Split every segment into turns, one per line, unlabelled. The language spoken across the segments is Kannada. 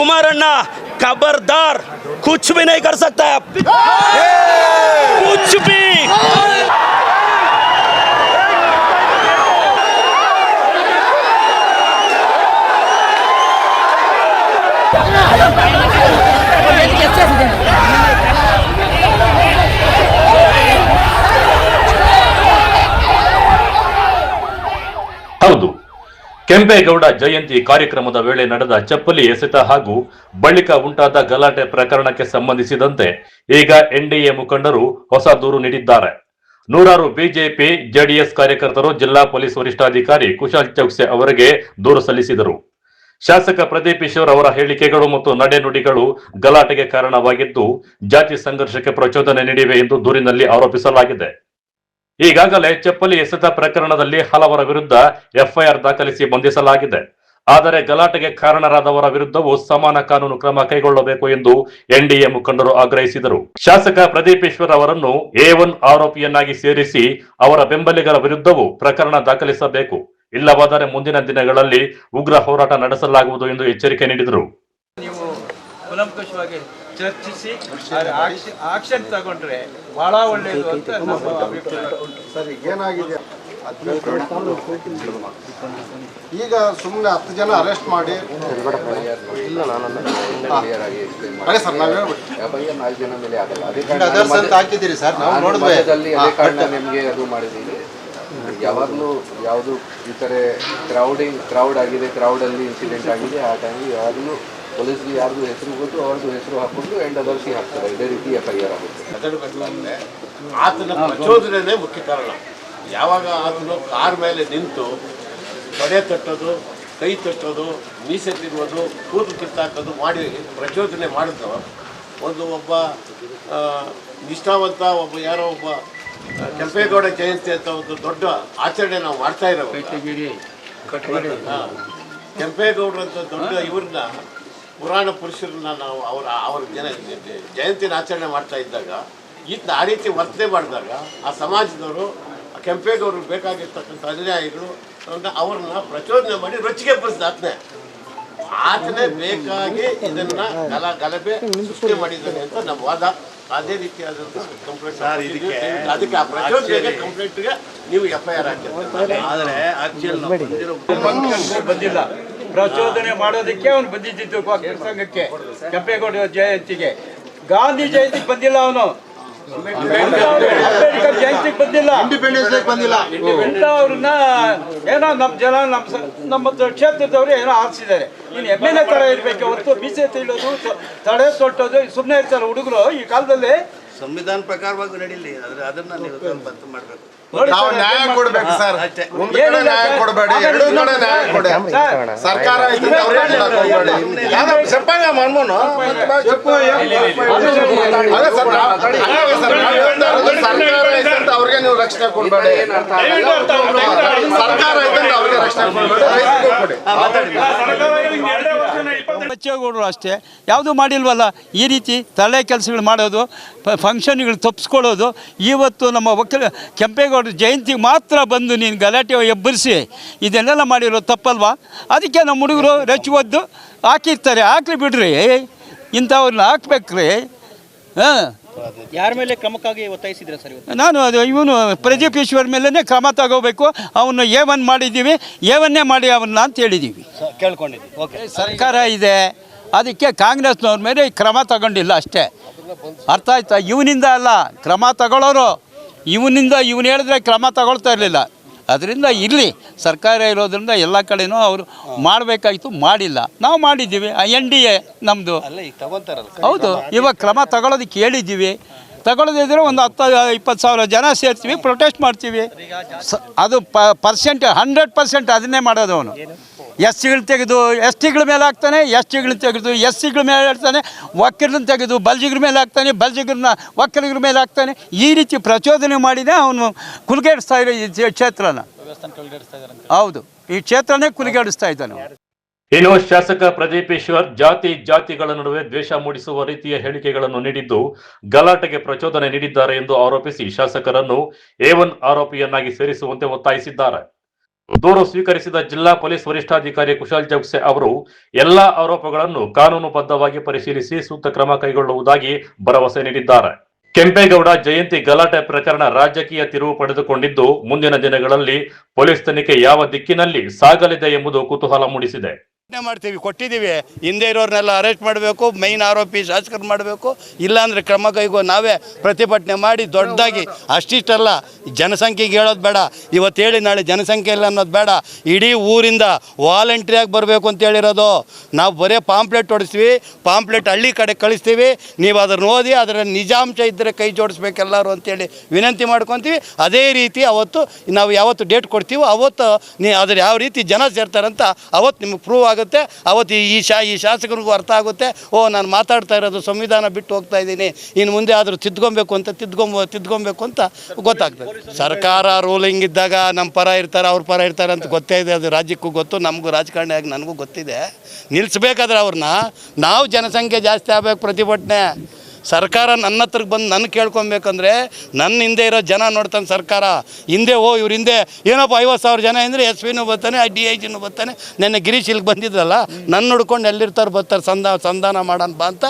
कुमारण्णा खबरदार, कुछ भी नहीं कर सकता है आप, कुछ भी।
ಹೌದು, ಕೆಂಪೇಗೌಡ ಜಯಂತಿ ಕಾರ್ಯಕ್ರಮದ ವೇಳೆ ನಡೆದ ಚಪ್ಪಲಿ ಎಸೆತ ಹಾಗೂ ಬಳಿಕ ಉಂಟಾದ ಗಲಾಟೆ ಪ್ರಕರಣಕ್ಕೆ ಸಂಬಂಧಿಸಿದಂತೆ ಈಗ ಎನ್ಡಿಎ ಮುಖಂಡರು ಹೊಸ ದೂರು ನೀಡಿದ್ದಾರೆ. ನೂರಾರು ಬಿಜೆಪಿ ಜೆಡಿಎಸ್ ಕಾರ್ಯಕರ್ತರು ಜಿಲ್ಲಾ ಪೊಲೀಸ್ ವರಿಷ್ಠಾಧಿಕಾರಿ ಕುಶಾಲ್ ಚೌಕ್ಸೆ ಅವರಿಗೆ ದೂರು ಸಲ್ಲಿಸಿದರು. ಶಾಸಕ ಪ್ರದೀಪ್ ಈಶ್ವರ್ ಅವರ ಹೇಳಿಕೆಗಳು ಮತ್ತು ನಡೆನುಡಿಗಳು ಗಲಾಟೆಗೆ ಕಾರಣವಾಗಿದ್ದು ಜಾತಿ ಸಂಘರ್ಷಕ್ಕೆ ಪ್ರಚೋದನೆ ನೀಡಿವೆ ಎಂದು ದೂರಿನಲ್ಲಿ ಆರೋಪಿಸಲಾಗಿದೆ. ಈಗಾಗಲೇ ಚಪ್ಪಲಿ ಎಸೆತ ಪ್ರಕರಣದಲ್ಲಿ ಹಲವರ ವಿರುದ್ಧ ಎಫ್ಐಆರ್ ದಾಖಲಿಸಿ ಬಂಧಿಸಲಾಗಿದೆ. ಆದರೆ ಗಲಾಟೆಗೆ ಕಾರಣರಾದವರ ವಿರುದ್ಧವೂ ಸಮಾನ ಕಾನೂನು ಕ್ರಮ ಕೈಗೊಳ್ಳಬೇಕು ಎಂದು ಎನ್ಡಿಎ ಮುಖಂಡರು ಆಗ್ರಹಿಸಿದರು. ಶಾಸಕ ಪ್ರದೀಪ್ ಈಶ್ವರ್ ಅವರನ್ನು A1 ಆರೋಪಿಯನ್ನಾಗಿ ಸೇರಿಸಿ ಅವರ ಬೆಂಬಲಿಗರ ವಿರುದ್ಧವೂ ಪ್ರಕರಣ ದಾಖಲಿಸಬೇಕು. ಇಲ್ಲವಾದರೆ ಮುಂದಿನ ದಿನಗಳಲ್ಲಿ ಉಗ್ರ ಹೋರಾಟ ನಡೆಸಲಾಗುವುದು ಎಂದು ಎಚ್ಚರಿಕೆ ನೀಡಿದರು.
ಚರ್ಚಿಸಿ ಆಕ್ಷನ್ ತಗೊಂಡ್ರೆ ಬಹಳ ಒಳ್ಳೆಯದು ಅಂತ ನಮ್ಮ ಅಭಿಪ್ರಾಯ.
ಸರಿ, ಏನಾಗಿದೆ ಈಗ ಸುಮ್ಮನೆ 10 ಜನ ಅರೆಸ್ಟ್ ಮಾಡಿ ಹಾಕಿದ್ದೀರಿ ಸರ್, ನಾವು ನೋಡಿದ್ವಿ
ನಿಮಗೆ ಅದು ಮಾಡಿದ್ದೀವಿ. ಯಾವಾಗಲೂ ಯಾವುದು ಈ ಥರ ಕ್ರೌಡ್ ಆಗಿದೆ, ಕ್ರೌಡಲ್ಲಿ ಇನ್ಸಿಡೆಂಟ್ ಆಗಿದೆ, ಆ ಟೈಮ್ಗೆ ಯಾವಾಗಲೂ ಪೊಲೀಸ್ಗೆ ಯಾರ್ದು ಹೆಸರು ಗೊತ್ತು ಅವ್ರದ್ದು ಹೆಸರು ಹಾಕೊಂಡು ಎಂಡ್ ಅದರ್ಸಿಗೆ ಹಾಕ್ತಾರೆ. ಇದೇ ರೀತಿ FIR ಆಗುತ್ತೆ.
ಆತನ ಪ್ರಚೋದನೆ ಮುಖ್ಯ ಕಾರಣ. ಯಾವಾಗ ಆತನು ಕಾರ್ ಮೇಲೆ ನಿಂತು ತೊಡೆ ತಟ್ಟೋದು, ಕೈ ತಟ್ಟೋದು, ಮೀಸೆ ತಿರುವುದು, ಕೂದಲು ಕಿತ್ತಾಕೋದು ಮಾಡಿ ಪ್ರಚೋದನೆ ಮಾಡಿದ್ರು. ಒಬ್ಬ ನಿಷ್ಠಾವಂತ ಯಾರೋ ಒಬ್ಬ ಕೆಂಪೇಗೌಡ ಜಯಂತಿ ಅಂತ ಒಂದು ದೊಡ್ಡ ಆಚರಣೆ ನಾವು ಮಾಡ್ತಾ ಇರೋದು. ಕೆಂಪೇಗೌಡರಂತ ದೊಡ್ಡ ಇವ್ರನ್ನ ಪುರಾಣ ಪುರುಷರನ್ನ ನಾವು ಅವ್ರ ಜಯಂತಿನ ಆಚರಣೆ ಮಾಡ್ತಾ ಇದ್ದಾಗ ಈತ ಆ ರೀತಿ ವರ್ತನೆ ಮಾಡಿದಾಗ ಆ ಸಮಾಜದವರು ಕೆಂಪೇಗೌಡರಿಗೆ ಬೇಕಾಗಿರ್ತಕ್ಕಂಥ ಅನುಯಾಯಿಗಳು ಅವ್ರನ್ನ ಪ್ರಚೋದನೆ ಮಾಡಿ ರೊಚ್ಚಿಗೆ ಬರೆಸಿದ ಆತನೇ ಬೇಕಾಗಿ ಇದನ್ನ ಗಲಭೆ ಸೃಷ್ಟಿ ಮಾಡಿದ್ದಾನೆ ಅಂತ ನಮ್ಮ ವಾದ. ಅದೇ ರೀತಿಯಾದಂಥ ಕಂಪ್ಲೇಂಟ್ ಅದಕ್ಕೆ ಆ ಪ್ರಚೋದನೆಗೆ ಕಂಪ್ಲೇಂಟ್ಗೆ ನೀವು FIR ಹಾಕಿರ್ತೀರಿ.
ಆದರೆ ಬಂದಿಲ್ಲ, ಪ್ರಚೋದನೆ ಮಾಡೋದಕ್ಕೆ ಅವನು ಬಂದಿದ್ದು ಸಂಘಕ್ಕೆ, ಕೆಂಪೇಗೌಡ ಜಯಂತಿಗೆ. ಗಾಂಧಿ ಜಯಂತಿಗೆ ಬಂದಿಲ್ಲ, ಅವನು ಅಂಬೇಡ್ಕರ್ ಜಯಂತಿಗೆ ಬಂದಿಲ್ಲ,
ಇಂಡಿಪೆಂಡೆನ್ಸ್ ಡೇ ಬಂದಿಲ್ಲ.
ಅವ್ರನ್ನ ಏನೋ ನಮ್ಮ ಜನ ನಮ್ಮ ಕ್ಷೇತ್ರದವರು ಏನೋ ಆರಿಸಿದ್ದಾರೆ. ಇನ್ನು MLA ತರ ಇರ್ಬೇಕು ಹೊರತು ಮೀಸೆ ತಿಳಿಯೋದು, ತಡೆ ತೊಟ್ಟೋದು ಸುಮ್ಮನೆ ಇರ್ತಾರೆ ಹುಡುಗರು ಈ ಕಾಲದಲ್ಲಿ.
ಸಂವಿಧಾನ ಪ್ರಕಾರವಾಗಿ ನಡೀಲಿ, ಅದನ್ನ ನೀವು ಮಾಡಬೇಕು.
ನಾವು ನ್ಯಾಯ ಕೊಡ್ಬೇಕು ಸರ್, ಒಂದು ಕಡೆ ನ್ಯಾಯ ಕೊಡಬೇಡಿ, ಎರಡು ಕಡೆ ನ್ಯಾಯ ಕೊಡಿ. ಸರ್ಕಾರ ಅವ್ರಿಗೆ ನೀವು ರಕ್ಷಣೆ ಕೊಡಬೇಡಿ, ಸರ್ಕಾರ ಅವ್ರಿಗೆ ರಕ್ಷಣೆ ಕೊಡಬೇಡಿ.
ಬಚ್ಚೇಗೌಡರು ಅಷ್ಟೇ ಯಾವುದು ಮಾಡಿಲ್ವಲ್ಲ. ಈ ರೀತಿ ತಲೆ ಕೆಲಸಗಳು ಮಾಡೋದು, ಫಂಕ್ಷನ್ಗಳು ತಪ್ಪಿಸ್ಕೊಳ್ಳೋದು. ಇವತ್ತು ನಮ್ಮ ಕೆಂಪೇಗೌಡ ಜಯಂತಿಗೆ ಮಾತ್ರ ಬಂದು ನೀನು ಗಲಾಟೆ ಎಬ್ಬರಿಸಿ ಇದನ್ನೆಲ್ಲ ಮಾಡಿರೋ ತಪ್ಪಲ್ವಾ? ಅದಕ್ಕೆ ನಮ್ಮ ಹುಡುಗರು ಒದ್ದು ಹಾಕಿರ್ತಾರೆ. ಹಾಕ್ಲಿ ಬಿಡ್ರಿ, ಇಂಥವ್ರನ್ನ ಹಾಕ್ಬೇಕ್ರಿ.
ಯಾರ ಮೇಲೆ ಕ್ರಮಕ್ಕಾಗಿ ಒತ್ತಾಯಿಸಿದ್ರೆ ಸರ್?
ನಾನು ಇವನು ಪ್ರದೀಪ್ ಈಶ್ವರ್ ಮೇಲೇ ಕ್ರಮ ತಗೋಬೇಕು. ಅವನು A1 ಮಾಡಿದ್ದೀವಿ, A1 ಮಾಡಿ ಅವನ್ನ ಅಂತ ಹೇಳಿದ್ದೀವಿ,
ಕೇಳ್ಕೊಂಡಿದ್ದೀವಿ. ಓಕೆ,
ಸರ್ಕಾರ ಇದೆ, ಅದಕ್ಕೆ ಕಾಂಗ್ರೆಸ್ನವ್ರ ಮೇಲೆ ಕ್ರಮ ತಗೊಂಡಿಲ್ಲ ಅಷ್ಟೇ. ಅರ್ಥ ಆಯ್ತಾ? ಇವನಿಂದ ಅಲ್ಲ ಕ್ರಮ ತಗೊಳ್ಳೋರು, ಇವನಿಂದ ಇವನು ಹೇಳಿದ್ರೆ ಕ್ರಮ ತಗೊಳ್ತಾ ಇರಲಿಲ್ಲ. ಅದರಿಂದ ಇರಲಿ, ಸರ್ಕಾರ ಇರೋದ್ರಿಂದ ಎಲ್ಲ ಕಡೆನೂ ಅವರು ಮಾಡಬೇಕಾಗಿತ್ತು, ಮಾಡಿಲ್ಲ. ನಾವು ಮಾಡಿದ್ದೀವಿ. NDA ನಮ್ಮದು. ಹೌದು, ಇವಾಗ ಕ್ರಮ ತಗೊಳ್ಳೋದಕ್ಕೆ ಹೇಳಿದ್ದೀವಿ. ತಗೊಳ್ಳೋದಿದ್ರೆ ಒಂದು 10-20 ಸಾವಿರ ಜನ ಸೇರ್ತೀವಿ, ಪ್ರೊಟೆಸ್ಟ್ ಮಾಡ್ತೀವಿ. ಅದು 100% ಅದನ್ನೇ ಮಾಡೋದು. ಅವನು SCಗಳು ತೆಗೆದು STಗಳ ಮೇಲೆ ಹಾಕ್ತಾನೆ, STಗಳನ್ನ ತೆಗೆದು SCಗಳ ಮೇಲೆ ಹೇಳ್ತಾನೆ, ಒಕ್ಕಲನ್ನ ತೆಗೆದು ಬಲ್ಜಿಗ್ರ ಮೇಲೆ ಹಾಕ್ತಾನೆ, ಬಲ್ಜಿಗ್ರನ್ನ ಒಕ್ಕಲಿಗರ ಮೇಲೆ ಹಾಕ್ತಾನೆ. ಈ ರೀತಿ ಪ್ರಚೋದನೆ ಮಾಡಿನೇ ಅವನು ಕುಲುಗೇಡಿಸ್ತಾ ಇರೋ ಈ ಕ್ಷೇತ್ರನ. ಹೌದು, ಈ ಕ್ಷೇತ್ರನೇ ಕುಲುಗೇಡಿಸ್ತಾ ಇದ್ದಾನೆ.
ಇನ್ನು ಶಾಸಕ ಪ್ರದೀಪ್ ಈಶ್ವರ್ ಜಾತಿಗಳ ನಡುವೆ ದ್ವೇಷ ಮೂಡಿಸುವ ರೀತಿಯ ಹೇಳಿಕೆಗಳನ್ನು ನೀಡಿದ್ದು ಗಲಾಟೆಗೆ ಪ್ರಚೋದನೆ ನೀಡಿದ್ದಾರೆ ಎಂದು ಆರೋಪಿಸಿ ಶಾಸಕರನ್ನು A1 ಆರೋಪಿಯನ್ನಾಗಿ ಸೇರಿಸುವಂತೆ ಒತ್ತಾಯಿಸಿದ್ದಾರೆ. ದೂರು ಸ್ವೀಕರಿಸಿದ ಜಿಲ್ಲಾ ಪೊಲೀಸ್ ವರಿಷ್ಠಾಧಿಕಾರಿ ಕುಶಾಲ್ ಜೋಗ್ಸೆ ಅವರು ಎಲ್ಲಾ ಆರೋಪಗಳನ್ನು ಕಾನೂನುಬದ್ಧವಾಗಿ ಪರಿಶೀಲಿಸಿ ಸೂಕ್ತ ಕ್ರಮ ಕೈಗೊಳ್ಳುವುದಾಗಿ ಭರವಸೆ ನೀಡಿದ್ದಾರೆ. ಕೆಂಪೇಗೌಡ ಜಯಂತಿ ಗಲಾಟೆ ಪ್ರಕರಣ ರಾಜಕೀಯ ತಿರುವು ಪಡೆದುಕೊಂಡಿದ್ದು, ಮುಂದಿನ ದಿನಗಳಲ್ಲಿ ಪೊಲೀಸ್ ತನಿಖೆ ಯಾವ ದಿಕ್ಕಿನಲ್ಲಿ ಸಾಗಲಿದೆ ಎಂಬುದು ಕುತೂಹಲ ಮೂಡಿಸಿದೆ.
ಮಾಡ್ತೀವಿ, ಕೊಟ್ಟಿದ್ದೀವಿ. ಹಿಂದೆ ಇರೋರ್ನೆಲ್ಲ ಅರೆಸ್ಟ್ ಮಾಡಬೇಕು, ಮೈನ್ ಆರೋಪಿ ಶಾಸಕರು ಮಾಡಬೇಕು, ಇಲ್ಲಾಂದರೆ ಕ್ರಮ ನಾವೇ ಪ್ರತಿಭಟನೆ ಮಾಡಿ ದೊಡ್ಡದಾಗಿ. ಅಷ್ಟಿಷ್ಟಲ್ಲ, ಜನಸಂಖ್ಯೆಗೆ ಹೇಳೋದು ಬೇಡ, ಇವತ್ತು ಹೇಳಿ ನಾಳೆ ಜನಸಂಖ್ಯೆ ಇಲ್ಲ ಅನ್ನೋದು ಬೇಡ. ಇಡೀ ಊರಿಂದ ವಾಲಂಟ್ರಿಯಾಗಿ ಬರಬೇಕು ಅಂತ ಹೇಳಿರೋದು. ನಾವು ಬರೀ ಪಾಂಪ್ಲೆಟ್ ಹೊಡಿಸ್ತೀವಿ, ಪಾಂಪ್ಲೆಟ್ ಹಳ್ಳಿ ಕಡೆ ಕಳಿಸ್ತೀವಿ, ನೀವು ಅದನ್ನು ಓದಿ ಅದರ ನಿಜಾಂಶ ಇದ್ದರೆ ಕೈ ಜೋಡಿಸ್ಬೇಕೆಲ್ಲರೂ ಅಂತೇಳಿ ವಿನಂತಿ ಮಾಡ್ಕೊತೀವಿ. ಅದೇ ರೀತಿ ಅವತ್ತು ನಾವು ಯಾವತ್ತು ಡೇಟ್ ಕೊಡ್ತೀವೋ ಅವತ್ತು ಅದ್ರ ಯಾವ ರೀತಿ ಜನ ಸೇರ್ತಾರಂತ ಅವತ್ತು ನಿಮಗೆ ಪ್ರೂವ್ ಆಗುತ್ತೆ. ಅವತ್ತು ಈ ಶಾಸಕರಿಗೂ ಅರ್ಥ ಆಗುತ್ತೆ, ನಾನು ಮಾತಾಡ್ತಾ ಇರೋದು ಸಂವಿಧಾನ ಬಿಟ್ಟು ಹೋಗ್ತಾ ಇದ್ದೀನಿ, ಇನ್ನು ಮುಂದೆ ಆದರೂ ತಿದ್ಕೊಬೇಕು ಅಂತ ಗೊತ್ತಾಗ್ತದೆ. ಸರ್ಕಾರ ರೂಲಿಂಗ್ ಇದ್ದಾಗ ನಮ್ಮ ಪರ ಇರ್ತಾರೆ, ಅವ್ರ ಪರ ಇರ್ತಾರೆ ಅಂತ ಗೊತ್ತೇ ಇದೆ. ಅದು ರಾಜ್ಯಕ್ಕೂ ಗೊತ್ತು, ನಮಗೂ ರಾಜಕಾರಣಿಯಾಗಿ ನನಗೂ ಗೊತ್ತಿದೆ. ನಿಲ್ಲಿಸ್ಬೇಕಾದ್ರೆ ಅವ್ರನ್ನ ನಾವು ಜನಸಂಖ್ಯೆ ಜಾಸ್ತಿ ಆಗಬೇಕು, ಪ್ರತಿಭಟನೆ. ಸರ್ಕಾರ ನನ್ನ ಹತ್ರಕ್ಕೆ ಬಂದು ನನ್ನ ಕೇಳ್ಕೊಬೇಕಂದ್ರೆ ನನ್ನ ಹಿಂದೆ ಇರೋ ಜನ ನೋಡ್ತಾನೆ ಸರ್ಕಾರ. ಹಿಂದೆ ಇವ್ರ ಹಿಂದೆ ಏನಪ್ಪ 50,000 ಜನ ಅಂದರೆ SP-ನೂ ಬರ್ತಾನೆ, DIG-ನೂ ಬರ್ತಾನೆ. ನೆನ್ನೆ ಗಿರೀಶ್ ಇಲ್ಲಿಗೆ ಬಂದಿದ್ರಲ್ಲ, ನನ್ನ ಹುಡ್ಕೊಂಡು ಎಲ್ಲಿರ್ತಾರೆ ಬರ್ತಾರೆ, ಸಂಧಾನ ಮಾಡೋಣ ಬಾ ಅಂತ.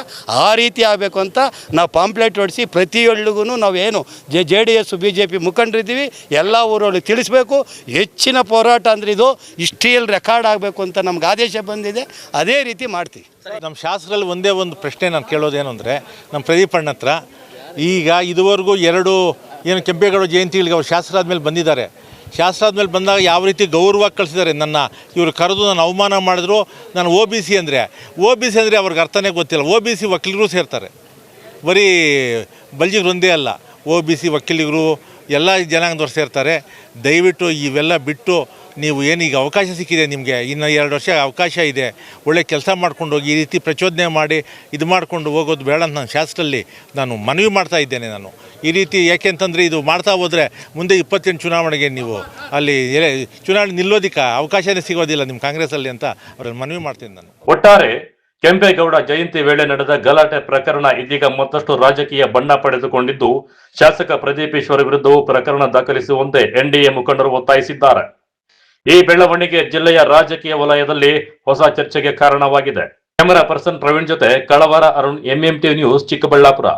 ಆ ರೀತಿ ಆಗಬೇಕು ಅಂತ ನಾವು ಪಾಂಪ್ಲೆಟ್ ಹೊಡಿಸಿ ಪ್ರತಿ ಹಳ್ಳಿಗೂ ನಾವೇನು JDS BJP ಮುಖಂಡರಿದ್ದೀವಿ, ಎಲ್ಲ ಊರೊಳಗೆ ತಿಳಿಸ್ಬೇಕು. ಹೆಚ್ಚಿನ ಹೋರಾಟ ಅಂದರೆ ಇದು ಹಿಸ್ಟ್ರಿಯಲ್ಲಿ ರೆಕಾರ್ಡ್ ಆಗಬೇಕು ಅಂತ ನಮ್ಗೆ ಆದೇಶ ಬಂದಿದೆ. ಅದೇ ರೀತಿ ಮಾಡ್ತೀವಿ.
ನಮ್ಮ ಶಾಸ್ತ್ರದಲ್ಲಿ ಒಂದೇ ಒಂದು ಪ್ರಶ್ನೆ ನಾನು ಕೇಳೋದೇನು ಅಂದರೆ, ನಮ್ಮ ಪ್ರದೀಪ್ ಅಣ್ಣ ಹತ್ರ ಈಗ ಇದುವರೆಗೂ ಏನು ಕೆಂಪೇಗೌಡ ಜಯಂತಿಗಳಿಗೆ ಅವ್ರು ಶಾಸ್ತ್ರ ಆದಮೇಲೆ ಬಂದಿದ್ದಾರೆ. ಶಾಸ್ತ್ರ ಆದಮೇಲೆ ಬಂದಾಗ ಯಾವ ರೀತಿ ಗೌರವವಾಗಿ ಕಳಿಸಿದ್ದಾರೆ. ಇವರು ಕರೆದು ನಾನು ಅವಮಾನ ಮಾಡಿದ್ರು. ನಾನು OBC ಅಂದರೆ ಅವ್ರಿಗೆ ಅರ್ಥನೇ ಗೊತ್ತಿಲ್ಲ. OBC ವಕೀಲರು ಸೇರ್ತಾರೆ, ಬರೀ ಬಲ್ಜಿಗರು ಒಂದೇ ಅಲ್ಲ, OBC ವಕೀಲಿಗರು ಎಲ್ಲ ಜನಾಂಗದವ್ರು ಸೇರ್ತಾರೆ. ದಯವಿಟ್ಟು ಇವೆಲ್ಲ ಬಿಟ್ಟು ನೀವು ಏನೀಗ ಅವಕಾಶ ಸಿಕ್ಕಿದೆ, ನಿಮಗೆ ಇನ್ನು 2 ವರ್ಷ ಅವಕಾಶ ಇದೆ, ಒಳ್ಳೆ ಕೆಲಸ ಮಾಡ್ಕೊಂಡು ಹೋಗಿ. ಈ ರೀತಿ ಪ್ರಚೋದನೆ ಮಾಡಿ ಇದು ಮಾಡಿಕೊಂಡು ಹೋಗೋದು ಬೇಡ ಅಂತ ನಾನು ಶಾಸ್ತ್ರದಲ್ಲಿ ನಾನು ಮನವಿ ಮಾಡ್ತಾ ಇದ್ದೇನೆ. ನಾನು ಈ ರೀತಿ ಯಾಕೆಂತಂದರೆ ಇದು ಮಾಡ್ತಾ ಹೋದರೆ ಮುಂದೆ 28 ಚುನಾವಣೆಗೆ ನೀವು ಅಲ್ಲಿ ಚುನಾವಣೆ ನಿಲ್ಲೋದಕ್ಕೆ ಅವಕಾಶನೇ ಸಿಗೋದಿಲ್ಲ ನಿಮ್ಮ ಕಾಂಗ್ರೆಸ್ಸಲ್ಲಿ ಅಂತ ಅವ್ರಲ್ಲಿ ಮನವಿ ಮಾಡ್ತೀನಿ ನಾನು.
ಒಟ್ಟಾರೆ ಕೆಂಪೇಗೌಡ ಜಯಂತಿ ವೇಳೆ ನಡೆದ ಗಲಾಟೆ ಪ್ರಕರಣ ಇದೀಗ ಮತ್ತಷ್ಟು ರಾಜಕೀಯ ಬಣ್ಣ ಪಡೆದುಕೊಂಡಿದ್ದು, ಶಾಸಕ ಪ್ರದೀಪ್ ಈಶ್ವರ್ ವಿರುದ್ಧವೂ ಪ್ರಕರಣ ದಾಖಲಿಸುವಂತೆ NDA ಮುಖಂಡರು ಒತ್ತಾಯಿಸಿದ್ದಾರೆ. ಈ ಬೆಳವಣಿಗೆ ಜಿಲ್ಲೆಯ ರಾಜಕೀಯ ವಲಯದಲ್ಲಿ ಹೊಸ ಚರ್ಚೆಗೆ ಕಾರಣವಾಗಿದೆ. ಕ್ಯಾಮರಾ ಪರ್ಸನ್ ಪ್ರವೀಣ್ ಜೊತೆ ಕಳವಾರ ಅರುಣ್, MMT ನ್ಯೂಸ್, ಚಿಕ್ಕಬಳ್ಳಾಪುರ.